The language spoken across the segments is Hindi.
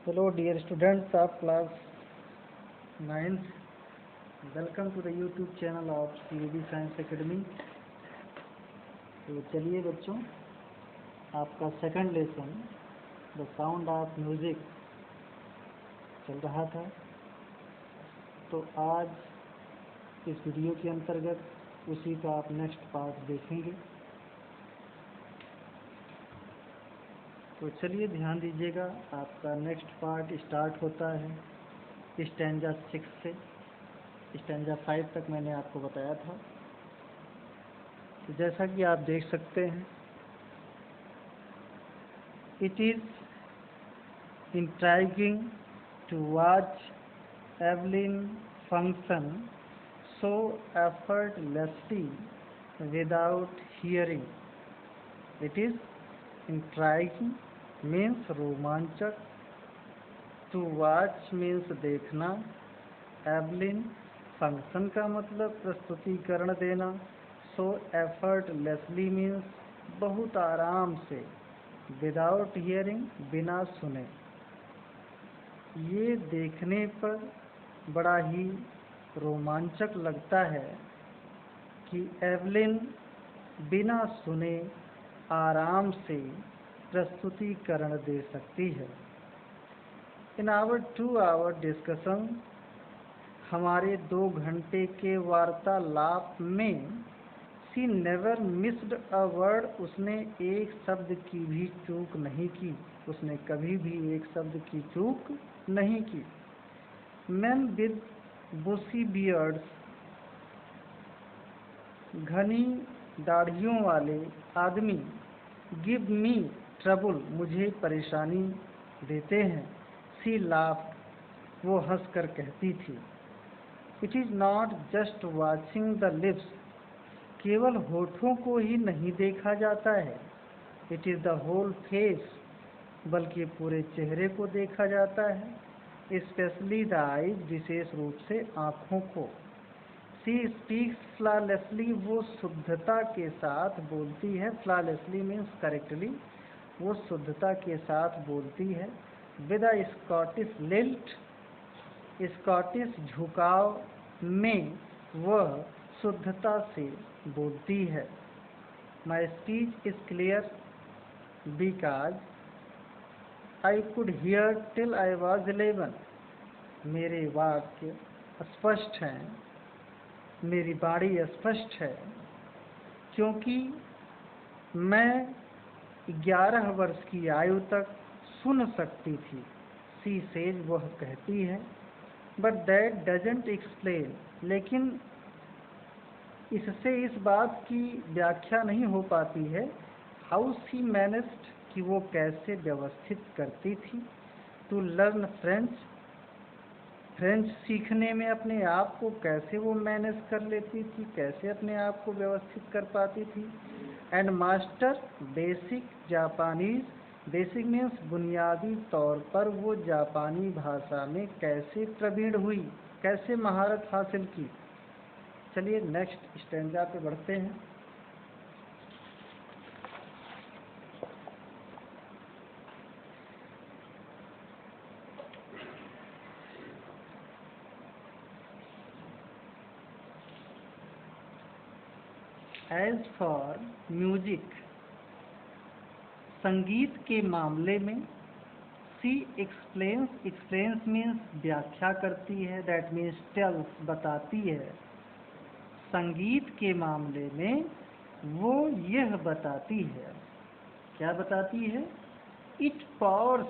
Hello dear students of class 9th. Welcome to the YouTube channel of CUB Science Academy. तो चलिए बच्चों, आपका second lesson the sound of music चल रहा था। तो आज इस वीडियो के अंतर्गत उसी का आप नेक्स्ट पार्ट देखेंगे। तो चलिए ध्यान दीजिएगा, आपका नेक्स्ट पार्ट स्टार्ट होता है स्टैंजा 6 से। स्टैंजा 5 तक मैंने आपको बताया था। तो जैसा कि आप देख सकते हैं, it is intriguing to watch Evelyn function so effortlessly without hearing. It is intriguing means रोमांचक, टू वॉच मीन्स देखना, एवलिन फंक्शन का मतलब प्रस्तुतिकरण देना, सो एफर्टलेसली मीन्स बहुत आराम से, विदाउट हियरिंग बिना सुने। ये देखने पर बड़ा ही रोमांचक लगता है कि एवलिन बिना सुने आराम से प्रस्तुतिकरण दे सकती है। इन आवर 2 आवर डिस्कशन, हमारे 2 घंटे के वार्तालाप में, सी नेवर मिस्ड अ वर्ड, उसने एक शब्द की भी चूक नहीं की। उसने कभी भी एक शब्द की चूक नहीं की। मैन विद बुशी बियर्ड्स, घनी दाढ़ियों वाले आदमी, गिव मी ट्रबल, मुझे परेशानी देते हैं। सी लाफ्ड, वो हंसकर कहती थी। It is not just watching the lips, केवल होठों को ही नहीं देखा जाता है। It is the whole face, बल्कि पूरे चेहरे को देखा जाता है। स्पेशली द आईज, विशेष रूप से आँखों को। सी स्पीक्स फ्लॉलेसली, वो शुद्धता के साथ बोलती है। फ्लॉलेसली मीन्स करेक्टली, वो शुद्धता के साथ बोलती है। With a Scottish lilt, Scottish झुकाव में वह शुद्धता से बोलती है। My speech is clear because I could hear till I was 11, मेरे वाक्य स्पष्ट हैं, मेरी वाणी स्पष्ट है, क्योंकि मैं 11 वर्ष की आयु तक सुन सकती थी। सी सेज, वह कहती है। बट दैट डजंट एक्सप्लेन, लेकिन इससे इस बात की व्याख्या नहीं हो पाती है, हाउ सी मैनेज्ड, कि वो कैसे व्यवस्थित करती थी, टू लर्न फ्रेंच, फ्रेंच सीखने में अपने आप को कैसे वो मैनेज कर लेती थी, कैसे अपने आप को व्यवस्थित कर पाती थी। And master basic Japanese, basic means बुनियादी तौर पर वो जापानी भाषा में कैसे प्रवीण हुई, कैसे महारत हासिल की। चलिए नेक्स्ट स्टैंजा पे बढ़ते हैं। एज फॉर म्यूजिक, संगीत के मामले में, सी एक्सप्लेन्स, एक्सप्लेन्स मीन्स व्याख्या करती है, दैट मीन्स टेल्स, बताती है। संगीत के मामले में वो यह बताती है, क्या बताती है? इट पॉर्स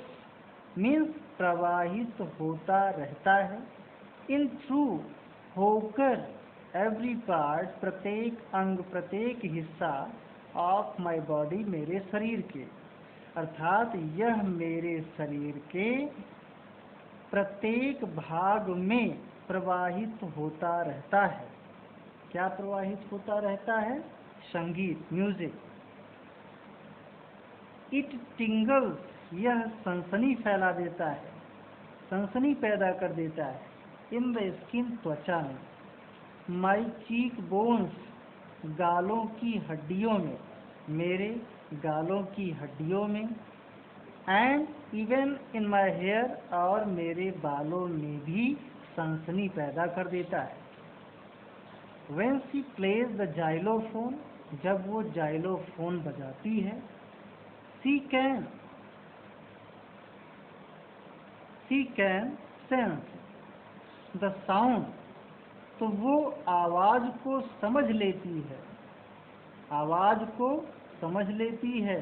मीन्स प्रवाहित होता रहता है। इन थ्रू, होकर, एवरी पार्ट, प्रत्येक अंग, प्रत्येक हिस्सा, ऑफ माई बॉडी, मेरे शरीर के, अर्थात यह मेरे शरीर के प्रत्येक भाग में प्रवाहित होता रहता है। क्या प्रवाहित होता रहता है? संगीत, म्यूजिक। इट टिंगल्स, यह सनसनी फैला देता है, सनसनी पैदा कर देता है। इन द स्किन, त्वचा में। माई चीक बोन्स, गालों की हड्डियों में, मेरे गालों की हड्डियों में। And even in my hair, और मेरे बालों में भी सनसनी पैदा कर देता है। When she plays the xylophone, जब वो जाइलोफोन बजाती है, she can sense the sound, तो वो आवाज को समझ लेती है, आवाज को समझ लेती है।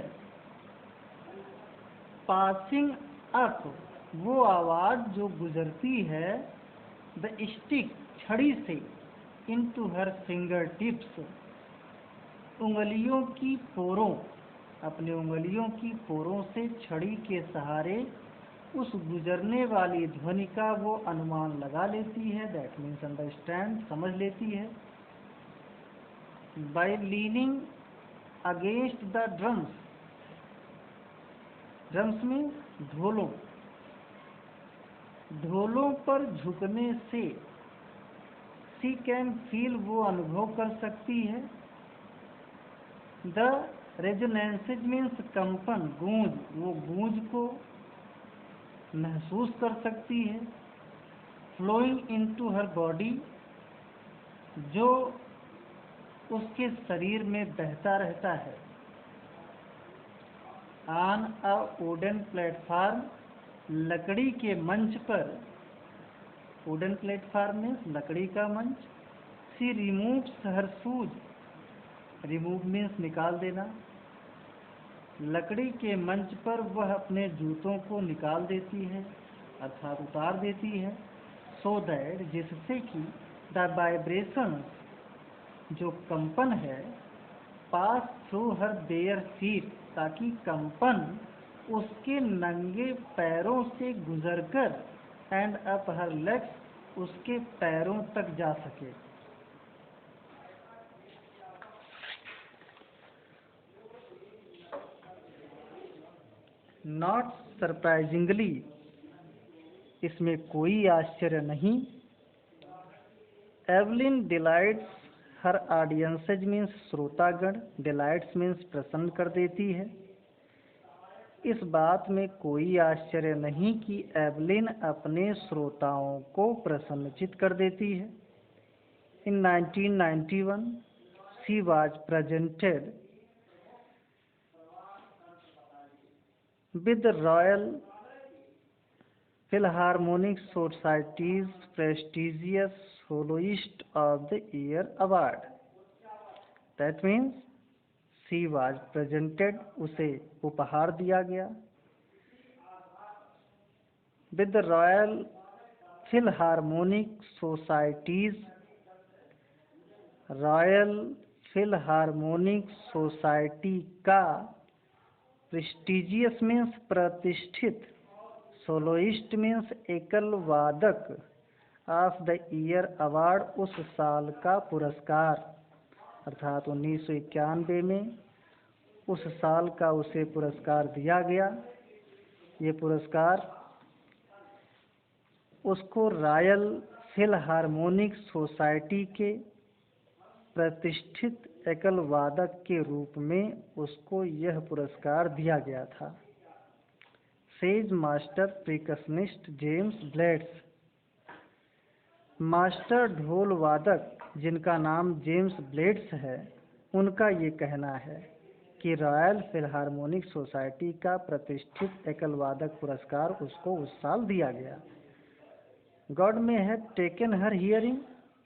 पासिंग अप, वो आवाज जो गुजरती है, द स्टिक, छड़ी से, इनटू हर फिंगर टिप्स, उंगलियों की पोरों, अपने उंगलियों की पोरों से छड़ी के सहारे उस गुजरने वाली ध्वनि का वो अनुमान लगा लेती है। दैट मीन्स अंडरस्टैंड, समझ लेती है। By leaning against the drums, drums में ढोलों, ढोलों पर झुकने से सी कैन फील, वो अनुभव कर सकती है। द रेजोनेंसेज मीन्स कंपन, गूंज, वो गूंज को महसूस कर सकती है। फ्लोइंग इनटू हर बॉडी, जो उसके शरीर में बहता रहता है। ऑन अ वुडन प्लेटफार्म, लकड़ी के मंच पर, वुडन प्लेटफार्म में लकड़ी का मंच। सी रिमूव्स हर शूज, रिमूव मीन्स निकाल देना, लकड़ी के मंच पर वह अपने जूतों को निकाल देती है, अर्थात उतार देती है। सो दैट, जिससे कि द वाइब्रेशन, जो कंपन है, पास थ्रू हर बेयर फीट, ताकि कंपन उसके नंगे पैरों से गुजरकर एंड अप हर लेग्स, उसके पैरों तक जा सके। नॉट सरप्राइजिंगली, इसमें कोई आश्चर्य नहीं। एवलिन डिलाइट्स हर ऑडियंसेज मीन्स श्रोतागण, डिलाइट्स मीन्स प्रसन्न कर देती है। इस बात में कोई आश्चर्य नहीं कि एवलिन अपने श्रोताओं को प्रसन्नचित कर देती है। इन 1991 she was presented with the Royal Philharmonic Society's prestigious Soloist of the Year award. That means she was presented, उसे उपहार दिया गया with the Royal Philharmonic Society's, Royal Philharmonic Society का प्रेस्टिजियस मीन्स प्रतिष्ठित, सोलोइस्ट मीन्स एकल वादक, ऑफ द ईयर अवार्ड, उस साल का पुरस्कार, अर्थात 1991 में उस साल का उसे पुरस्कार दिया गया। ये पुरस्कार उसको रॉयल फिलहार्मोनिक सोसाइटी के प्रतिष्ठित एकल वादक के रूप में उसको यह पुरस्कार दिया गया था। Says master percussionist James Blades, master ढोल वादक जिनका नाम जेम्स ब्लेड्स है, उनका ये कहना है कि रॉयल फिलहार्मोनिक सोसाइटी का प्रतिष्ठित एकल वादक पुरस्कार उसको उस साल दिया गया। गॉड में है टेकन हर हियरिंग,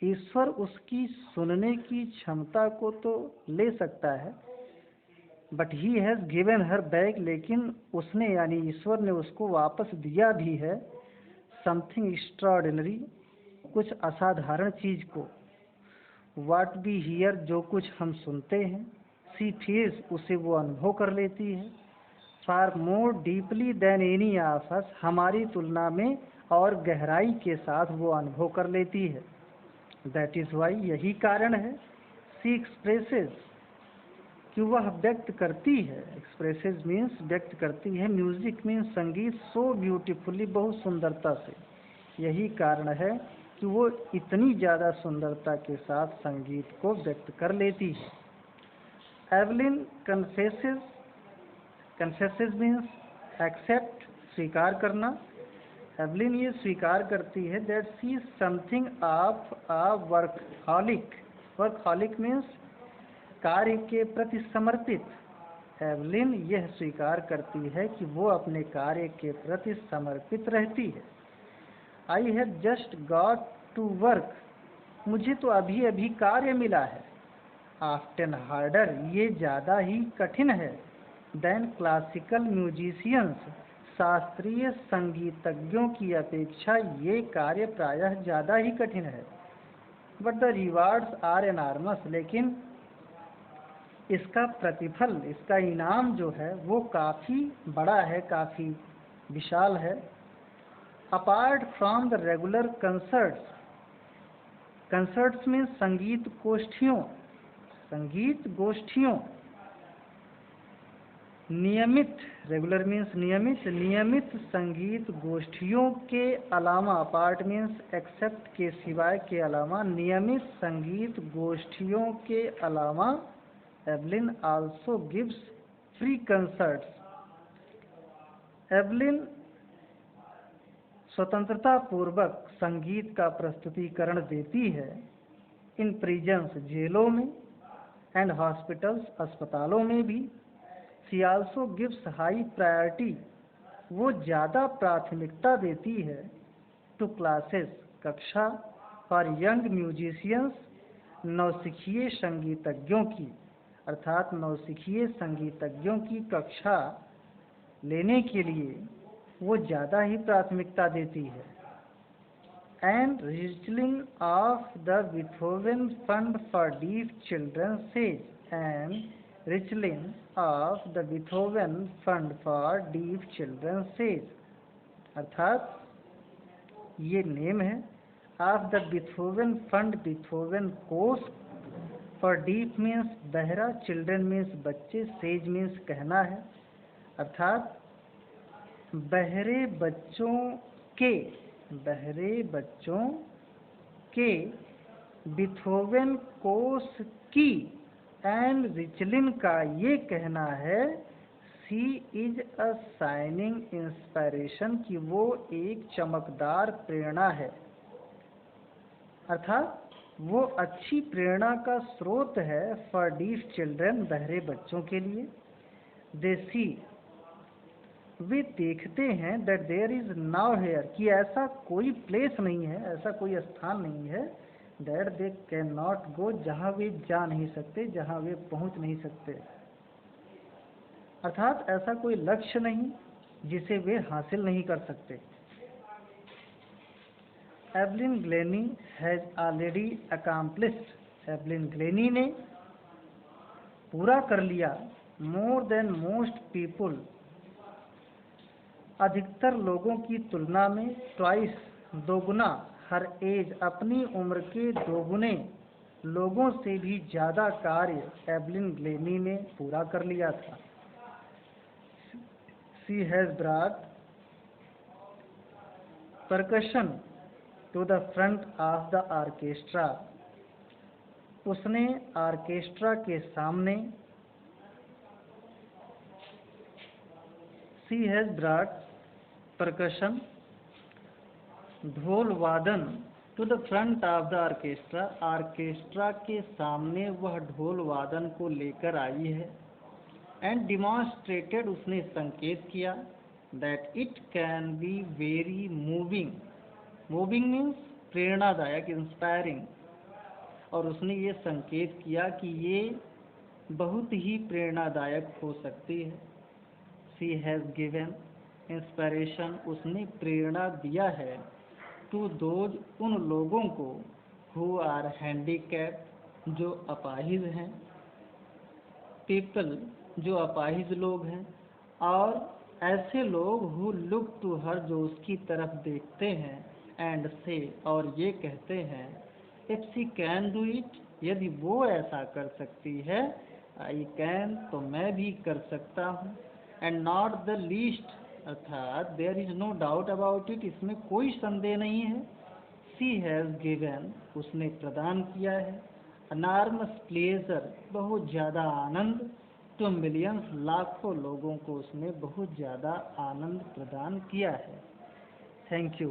ईश्वर उसकी सुनने की क्षमता को तो ले सकता है, but he has given her back, लेकिन उसने यानी ईश्वर ने उसको वापस दिया भी है समथिंग एक्स्ट्राऑर्डिनरी, कुछ असाधारण चीज को। व्हाट वी हियर, जो कुछ हम सुनते हैं। सी फील्स, उसे वो अनुभव कर लेती है। Far more deeply than any of us, हमारी तुलना में और गहराई के साथ वो अनुभव कर लेती है। दैट इज वाई, यही कारण है। सी एक्सप्रेसेस, कि वह व्यक्त करती है। एक्सप्रेसेस मीन्स व्यक्त करती है। म्यूजिक मीन्स संगीत। सो ब्यूटीफुली, बहुत सुंदरता से। यही कारण है कि वो इतनी ज़्यादा सुंदरता के साथ संगीत को व्यक्त कर लेती है। Evelyn confesses, confesses means accept स्वीकार करना। एवलिन ये स्वीकार करती है that she is something of a workaholic. Workaholic means कार्य के प्रति समर्पित। एवलिन यह स्वीकार करती है कि वो अपने कार्य के प्रति समर्पित रहती है। I have just got to work. मुझे तो अभी अभी कार्य मिला है। ऑफ्टन हार्डर, ये ज़्यादा ही कठिन है। देन क्लासिकल म्यूजिशियंस, शास्त्रीय संगीतज्ञों की अपेक्षा ये कार्य प्रायः ज़्यादा ही कठिन है। But the rewards are enormous, लेकिन इसका प्रतिफल, इसका इनाम जो है वो काफ़ी बड़ा है, काफ़ी विशाल है। Apart from the regular concerts, concerts में संगीत गोष्ठियों, संगीत गोष्ठियों, नियमित, रेगुलर मीन्स नियमित, नियमित संगीत गोष्ठियों के अलावा, अपार्ट मीन्स एक्सेप्ट के सिवाय के अलावा, नियमित संगीत गोष्ठियों के अलावा Evelyn also gives free concerts. Evelyn स्वतंत्रता पूर्वक संगीत का प्रस्तुतिकरण देती है। इन प्रिजन्स, जेलों में, एंड हॉस्पिटल्स, अस्पतालों में भी। She also gives high priority, वो ज़्यादा प्राथमिकता देती है, टू क्लासेस, कक्षा, फॉर यंग म्यूजिशियंस, नौसिखिए संगीतज्ञों की, अर्थात नौसिखिए संगीतज्ञों की कक्षा लेने के लिए वो ज़्यादा ही प्राथमिकता देती है। Ann Richlin of the Beethoven Fund for Deaf Children says, Ann Richlin of the Beethoven Fund for Deaf Children says, अर्थात ये नेम है of the Beethoven Fund, Beethoven कोष, फॉर डीफ मीन्स बहरा, चिल्ड्रन मीन्स बच्चे, सेज मीन्स कहना है, अर्थात बहरे बच्चों के, बहरे बच्चों के बीथोवन कोष की, एंड रिचलिन का ये कहना है सी इज अ शाइनिंग इंस्पिरेशन, कि वो एक चमकदार प्रेरणा है, अर्थात वो अच्छी प्रेरणा का स्रोत है, फॉर डीफ चिल्ड्रन, बहरे बच्चों के लिए। दे सी, वे देखते हैं, that there is nowhere, कि ऐसा कोई प्लेस नहीं है, ऐसा कोई स्थान नहीं है, that they can not go, जहाँ वे जा नहीं सकते, जहाँ वे पहुँच नहीं सकते, अर्थात ऐसा कोई लक्ष्य नहीं जिसे वे हासिल नहीं कर सकते। Evelyn Glenny has already accomplished, Evelyn Glenny ने पूरा कर लिया, मोर देन मोस्ट पीपुल, अधिकतर लोगों की तुलना में, ट्वाइस, दोगुना, हर एज, अपनी उम्र के दोगुने लोगों से भी ज़्यादा कार्य एवलिन ग्लेनी ने पूरा कर लिया था। She has brought percussion to the front of the orchestra, उसने ऑर्केस्ट्रा के सामने, शी हैज़ ब्रॉट परकशन, ढोल वादन, to the front of the orchestra, orchestra के सामने वह ढोल वादन को लेकर आई है। एंड डिमॉन्स्ट्रेटेड, उसने संकेत किया, that it can be very moving, moving means प्रेरणादायक, इंस्पायरिंग, और उसने ये संकेत किया कि ये बहुत ही प्रेरणादायक हो सकती है। शी हैज़ गिवन इंस्पिरेशन, उसने प्रेरणा दिया है, टू दोज, उन लोगों को, हु आर हैंडीकैप, जो अपाहिज हैं, पीपल, जो अपाहिज लोग हैं, और ऐसे लोग हु लुक टू हर, जो उसकी तरफ देखते हैं, एंड से, और ये कहते हैं, if she can do it, यदि वो ऐसा कर सकती है, आई कैन, तो मैं भी कर सकता हूँ, एंड नॉट द लीस्ट, अर्थात there is no doubt about it, इसमें कोई संदेह नहीं है। शी हैज़ गिवन, उसने प्रदान किया है, अनार्मस प्लेजर, बहुत ज़्यादा आनंद, तो मिलियंस लाखों लोगों को उसने बहुत ज़्यादा आनंद प्रदान किया है। Thank you.